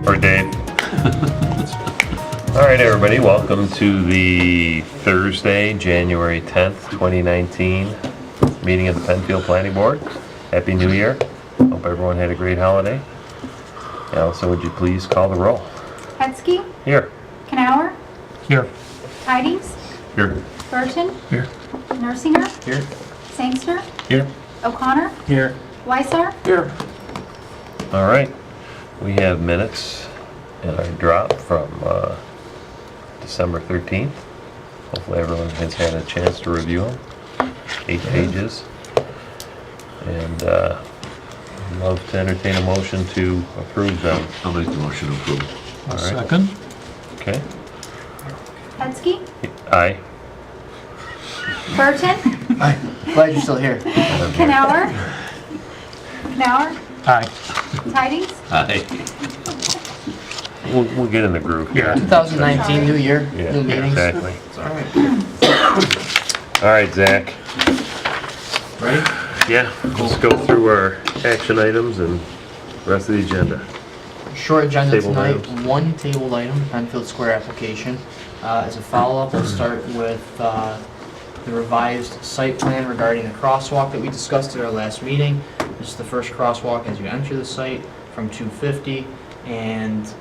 Or Dave. All right, everybody, welcome to the Thursday, January 10th, 2019 meeting of the Penfield Planning Board. Happy New Year. Hope everyone had a great holiday. Allison, would you please call the roll? Hetzke? Here. Knauer? Here. Tidings? Here. Burton? Here. Nersinger? Here. Sangster? Here. O'Connor? Here. Weissar? Here. All right. We have minutes in our drop from December 13th. Hopefully everyone has had a chance to review them. 8 pages. And I'd love to entertain a motion to approve them. I'll make the motion to approve. All right. Second. Okay. Hetzke? Aye. Burton? Hi, glad you're still here. Knauer? Knauer? Aye. Tidings? Aye. We'll get in the groove here. Yeah. 2019, new year, Yeah, new meetings. exactly. It's all right. All right, Zach. Ready? Yeah, let's go through our action items and rest of the agenda. Short agenda Tabled tonight, items. one tabled item, Penfield Square application. As a follow-up, we'll start with the revised site plan regarding the crosswalk that we discussed at our last meeting. This is the first crosswalk as you enter the site from 250. And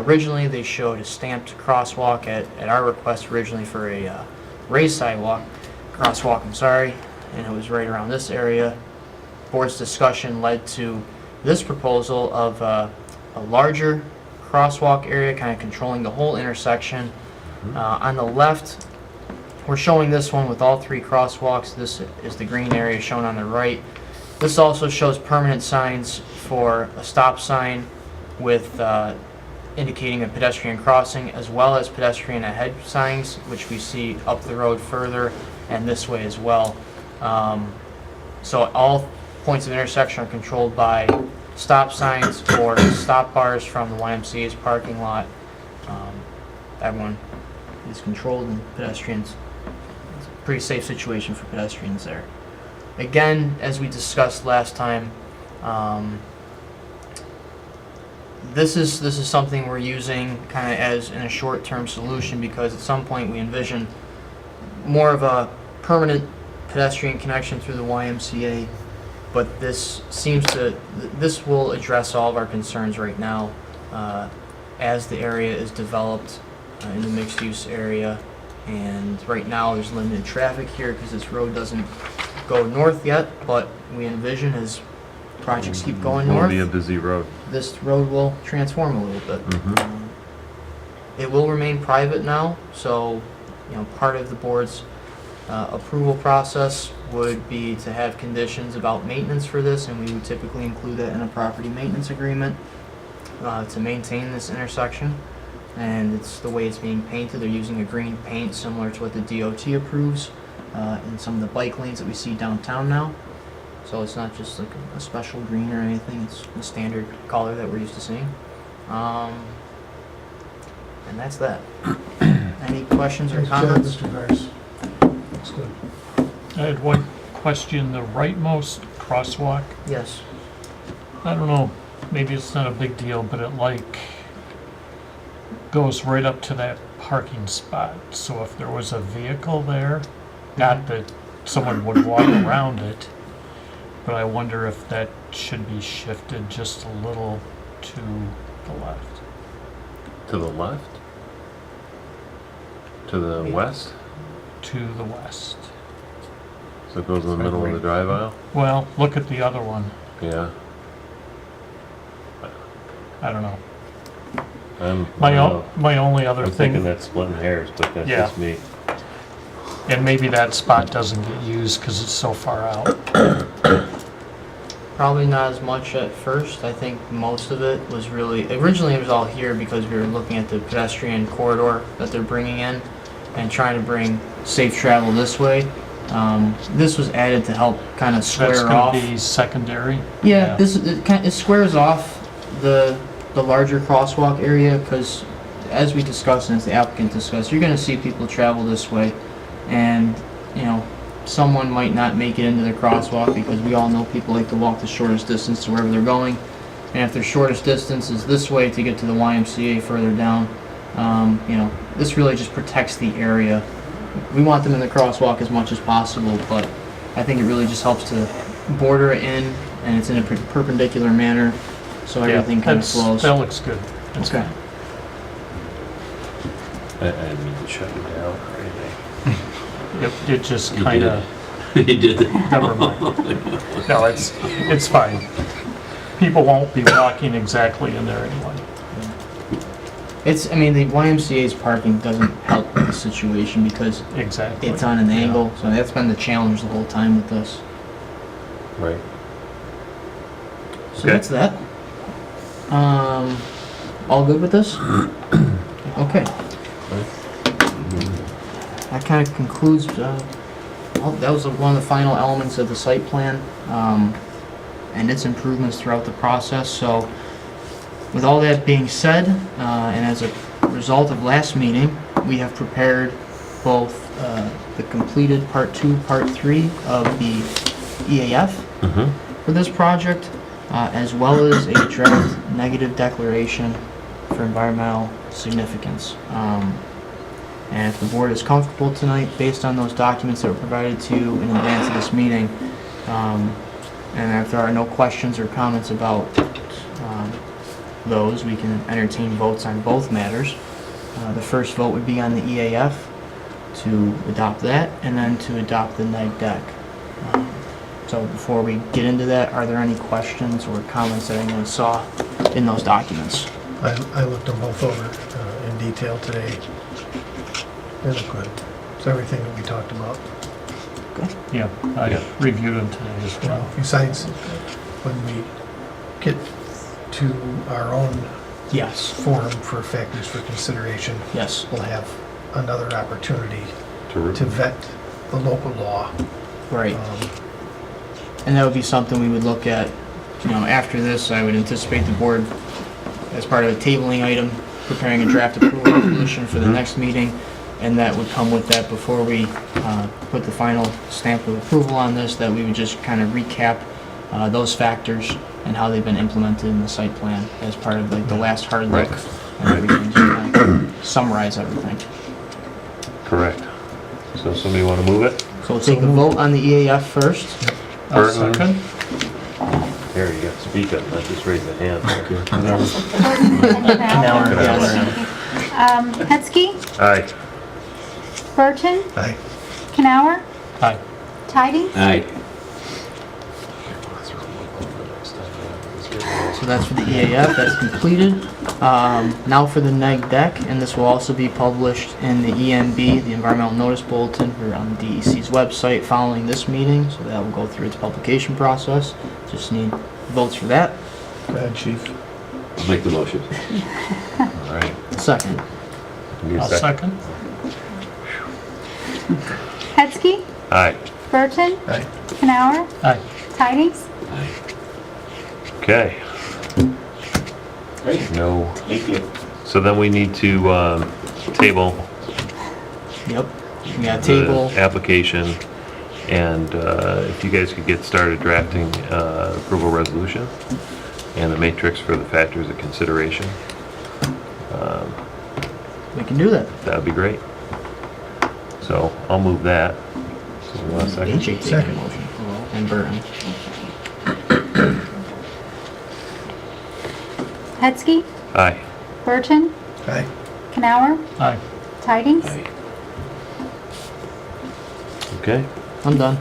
originally they showed a stamped crosswalk at our request originally for a raised crosswalk, and it was right around this area. Board's discussion led to this proposal of a larger crosswalk area, kind of controlling the whole intersection. On the left, we're showing this one with all 3 crosswalks. This is the green area shown on the right. This also shows permanent signs for a stop sign with indicating a pedestrian crossing, as well as pedestrian ahead signs, which we see up the road further and this way as well. So all points of intersection are controlled by stop signs or stop bars from the YMCA's parking lot. Everyone is controlled, and pedestrians, it's a pretty safe situation for pedestrians there. Again, as we discussed last time, this is something we're using kind of as in a short-term solution, because at some point we envision more of a permanent pedestrian connection through the YMCA, but this will address all of our concerns right now as the area is developed in the mixed-use area. And right now there's limited traffic here because this road doesn't go north yet, but we envision as projects keep going north, It'll be a busy road. this road will transform a little bit. It will remain private now, so part of the board's approval process would be to have conditions about maintenance for this, and we would typically include that in a property maintenance agreement to maintain this intersection. And it's the way it's being painted. They're using a green paint similar to what the DOT approves in some of the bike lanes that we see downtown now. So it's not just like a special green or anything, it's the standard color that we're used to seeing. And that's that. Any questions or comments? Mr. Vice. That's good. I had one question. The rightmost crosswalk, Yes. I don't know, maybe it's not a big deal, but it goes right up to that parking spot. So if there was a vehicle there, not that someone would walk around it, but I wonder if that should be shifted just a little to the left. To the left? To the west? To the west. So it goes in the middle of the drive aisle? Well, look at the other one. Yeah. I don't know. I don't My know. only other I'm thinking thing, that's splitting hairs, but that's Yeah. just me. and maybe that spot doesn't get used because it's so far out. Probably not as much at first. I think most of it was originally it was all here because we were looking at the pedestrian corridor that they're bringing in and trying to bring safe travel this way. This was added to help kind of That's square going off. to be secondary. Yeah, it squares off the larger crosswalk area, because as we discussed and as the applicant discussed, you're going to see people travel this way, and someone might not make it into the crosswalk because we all know people like to walk the shortest distance to wherever they're going. And if their shortest distance is this way to get to the YMCA further down, you know, this really just protects the area. We want them in the crosswalk as much as possible, but I think it really just helps to border it in, and it's in a perpendicular manner, so Yeah, everything kind of that's- flows. That looks good. That's Okay. I didn't mean to shut you down or anything. It just You kind of, did. You did. never mind. No, it's fine. People won't be walking exactly in there anyway. I mean, the YMCA's parking doesn't help with the situation because Exactly. it's on an Yeah. angle, so that's been the challenge the whole time with this. Right. So Okay. that's that. All good with this? Okay. That kind of concludes, well, that was one of the final elements of the site plan, and its improvements throughout the process, so with all that being said, and as a result of last meeting, we have prepared both the completed Part 2, Part 3 of the EAF Mm-hmm. for this project, as well as a draft negative declaration for environmental significance. And if the board is comfortable tonight, based on those documents that were provided to you in advance of this meeting, and if there are no questions or comments about those, we can entertain votes on both matters. The first vote would be on the EAF to adopt that, and then to adopt the neg deck. So before we get into that, are there any questions or comments that anyone saw in those documents? I looked them both over in detail today. They look good. It's everything that we talked about. Yeah, I Yeah. reviewed them today as You know, well. besides, when we get to our own Yes. forum for factors for consideration, Yes. we'll have another opportunity To to vet the local law. Right. And that would be something we would look at, you know, after this. I would anticipate the board, as part of a tabling item, preparing a draft approval resolution for the next meeting, and that would come with that before we put the final stamp of approval on this, that we would just kind of recap those factors and how they've been implemented in the site plan as part of like the last hard look Right. and everything, just kind of summarize everything. Correct. So somebody want to move it? So we'll take a vote on the EAF first. I'll Burton. second. There you go, speak up, not just raise the hand. Burton and Canower. Yes. Hetzke, Aye. Burton, Aye. Canower, Aye. Tidings, Aye. So that's for the EAF, that's completed. Now for the neg deck, and this will also be published in the ENB, the Environmental Notice Bulletin, or on the DEC's website following this meeting, so that will go through its publication process. Just need votes for that. Go ahead, chief. I'll make the motion. All right. Second. Need a I'll second. Hetzke, Aye. Burton, Aye. Canower, Aye. Tidings, Aye. Okay. Great. No, Thank you. so then we need to table Yep. We got the table, application, and if you guys could get started drafting approval resolution and the matrix for the factors of consideration, we can do that. that would be great. So I'll move that. So you want a second? AJ taking Second. a motion, and Burton. Hetzke, Aye. Burton, Aye. Canower, Aye. Tidings, Aye. Okay, I'm done.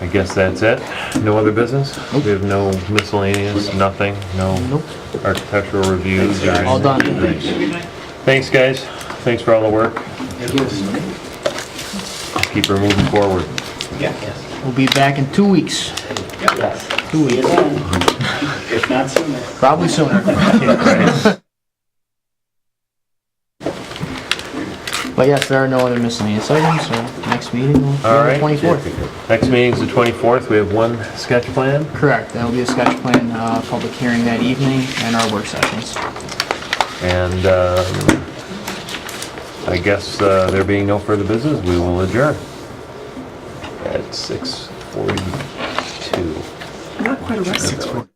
I guess that's it. No other business? Nope. We have no miscellaneous, nothing, no Nope. architectural reviews or All done. anything? Thanks, guys. Thanks for all the work. Keep her moving forward. Yes. We'll be back in 2 weeks. Yes. 2 weeks. If not sooner. Probably sooner. But yes, there are no other miscellaneous items, so next meeting will be All on the right. 24th. Next meeting's the 24th. We have one sketch plan. Correct, that'll be a sketch plan, public hearing that evening, and our work sessions. And I guess there being no further business, we will adjourn at 6:42. Not quite a rush.